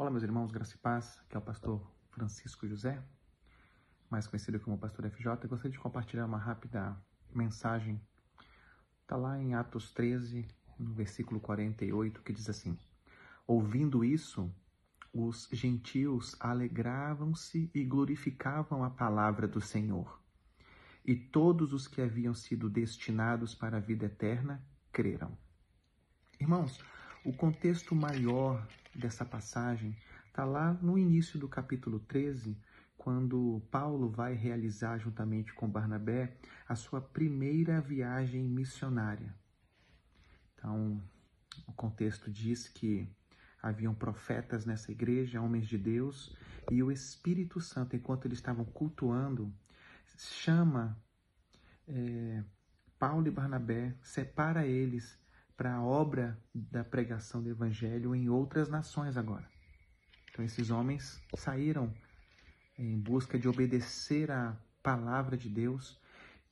Olá, meus irmãos, graça e paz. Aqui é o pastor Francisco José, mais conhecido como pastor FJ. Eu gostaria de compartilhar uma rápida mensagem. Está lá em Atos 13, no versículo 48, que diz assim: ouvindo isso, os gentios alegravam-se e glorificavam a palavra do Senhor. E todos os que haviam sido destinados para a vida eterna creram. Irmãos, o contexto maior dessa passagem está lá no início do capítulo 13, quando Paulo vai realizar, juntamente com Barnabé, a sua primeira viagem missionária. Então, o contexto diz que haviam profetas nessa igreja, homens de Deus, e o Espírito Santo, enquanto eles estavam cultuando, chama Paulo e Barnabé, separa eles para a obra da pregação do Evangelho em outras nações agora. Então esses homens saíram em busca de obedecer à palavra de Deus,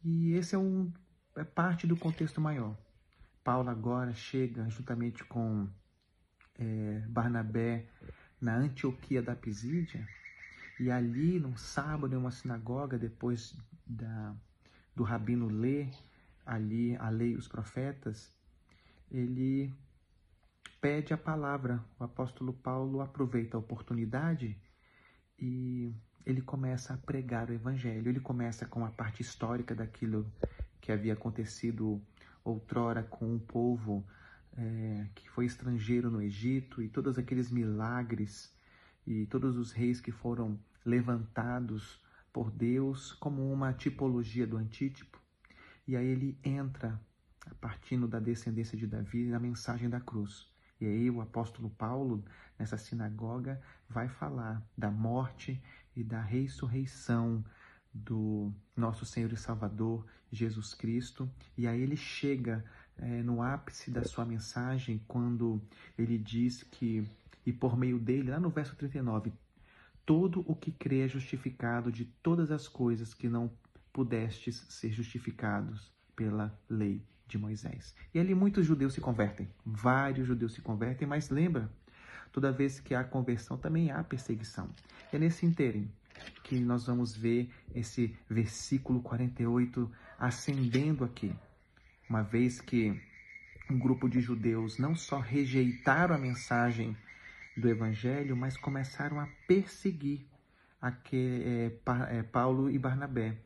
e esse é parte do contexto maior. Paulo agora chega juntamente com Barnabé na Antioquia da Pisídia, e ali num sábado em uma sinagoga, depois do rabino ler ali a lei e os profetas, ele pede a palavra. O apóstolo Paulo aproveita a oportunidade e ele começa a pregar o evangelho. Ele começa com a parte histórica daquilo que havia acontecido outrora com um povo que foi estrangeiro no Egito, e todos aqueles milagres e todos os reis que foram levantados por Deus como uma tipologia do antítipo. E aí ele entra, partindo da descendência de Davi, na mensagem da cruz. E aí o apóstolo Paulo, nessa sinagoga, vai falar da morte e da ressurreição do nosso Senhor e Salvador, Jesus Cristo. E aí ele chega no ápice da sua mensagem, quando ele diz que, e por meio dele, lá no verso 39, todo o que crê é justificado de todas as coisas que não pudestes ser justificados pela lei de Moisés. E ali muitos judeus se convertem, vários judeus se convertem, mas lembra, toda vez que há conversão também há perseguição. É nesse ínterim que nós vamos ver esse versículo 48 ascendendo aqui, uma vez que um grupo de judeus não só rejeitaram a mensagem do evangelho, mas começaram a perseguir Paulo e Barnabé.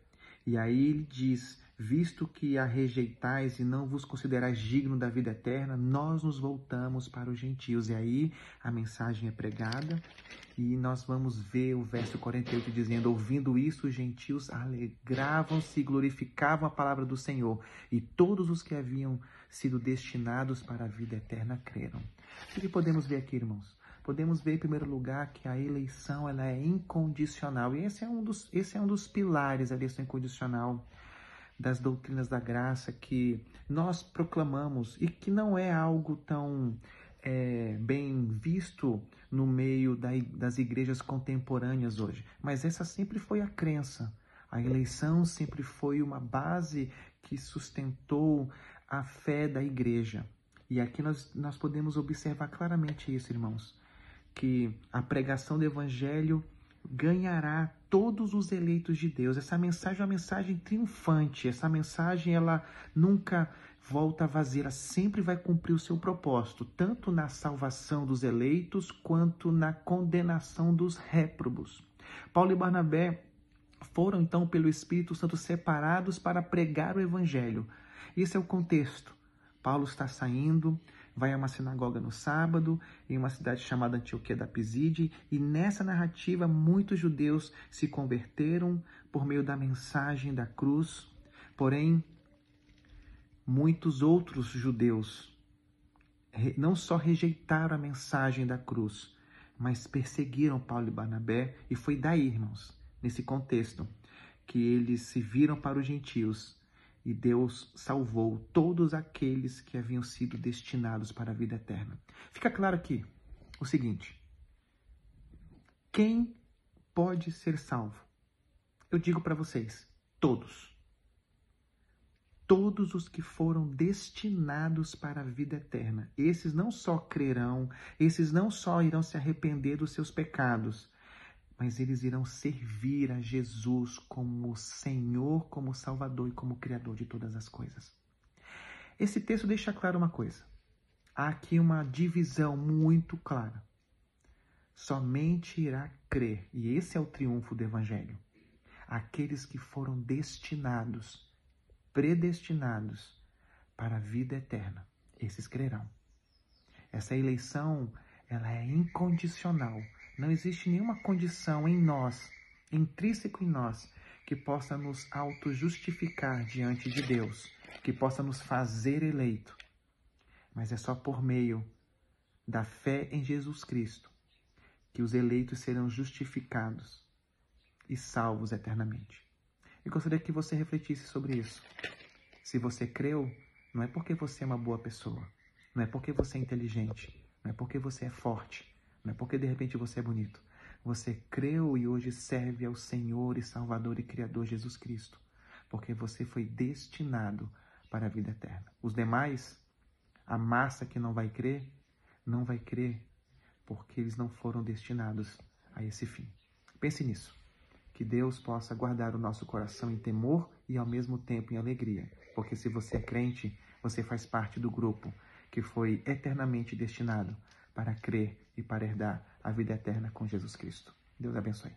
E aí ele diz: visto que a rejeitais e não vos considerais digno da vida eterna, nós nos voltamos para os gentios. E aí a mensagem é pregada, e nós vamos ver o verso 48 dizendo: ouvindo isso, os gentios alegravam-se e glorificavam a palavra do Senhor, e todos os que haviam sido destinados para a vida eterna creram. O que podemos ver aqui, irmãos? Podemos ver, em primeiro lugar, que a eleição ela é incondicional. E esse é um dos pilares da eleição incondicional das doutrinas da graça que nós proclamamos, e que não é algo tão bem visto no meio das igrejas contemporâneas hoje. Mas essa sempre foi a crença. A eleição sempre foi uma base que sustentou a fé da igreja. E aqui nós podemos observar claramente isso, irmãos, que a pregação do evangelho ganhará todos os eleitos de Deus. Essa mensagem é uma mensagem triunfante. Essa mensagem ela nunca volta vazia, ela sempre vai cumprir o seu propósito, tanto na salvação dos eleitos quanto na condenação dos réprobos. Paulo e Barnabé foram então pelo Espírito Santo separados para pregar o evangelho. Esse é o contexto. Paulo está saindo, vai a uma sinagoga no sábado, em uma cidade chamada Antioquia da Pisídia, e nessa narrativa muitos judeus se converteram por meio da mensagem da cruz. Porém, muitos outros judeus não só rejeitaram a mensagem da cruz, mas perseguiram Paulo e Barnabé, e foi daí, irmãos, nesse contexto, que eles se viram para os gentios, e Deus salvou todos aqueles que haviam sido destinados para a vida eterna. Fica claro aqui o seguinte: quem pode ser salvo? Eu digo para vocês, todos. todos os que foram destinados para a vida eterna. Esses não só crerão, esses não só irão se arrepender dos seus pecados, mas eles irão servir a Jesus como Senhor, como Salvador e como Criador de todas as coisas. Esse texto deixa claro uma coisa. Há aqui uma divisão muito clara. Somente irá crer, e esse é o triunfo do Evangelho, aqueles que foram destinados, predestinados para a vida eterna. Esses crerão. Essa eleição, ela é incondicional. Não existe nenhuma condição em nós, intrínseco em nós, que possa nos auto-justificar diante de Deus, que possa nos fazer eleito. Mas é só por meio da fé em Jesus Cristo que os eleitos serão justificados e salvos eternamente. Eu gostaria que você refletisse sobre isso. Se você creu, não é porque você é uma boa pessoa, não é porque você é inteligente, não é porque você é forte, não é porque de repente você é bonito. Você creu e hoje serve ao Senhor e Salvador e Criador Jesus Cristo, porque você foi destinado para a vida eterna. Os demais, a massa que não vai crer porque eles não foram destinados a esse fim. Pense nisso. Que Deus possa guardar o nosso coração em temor e ao mesmo tempo em alegria. Porque se você é crente, você faz parte do grupo que foi eternamente destinado para crer e para herdar a vida eterna com Jesus Cristo. Deus abençoe.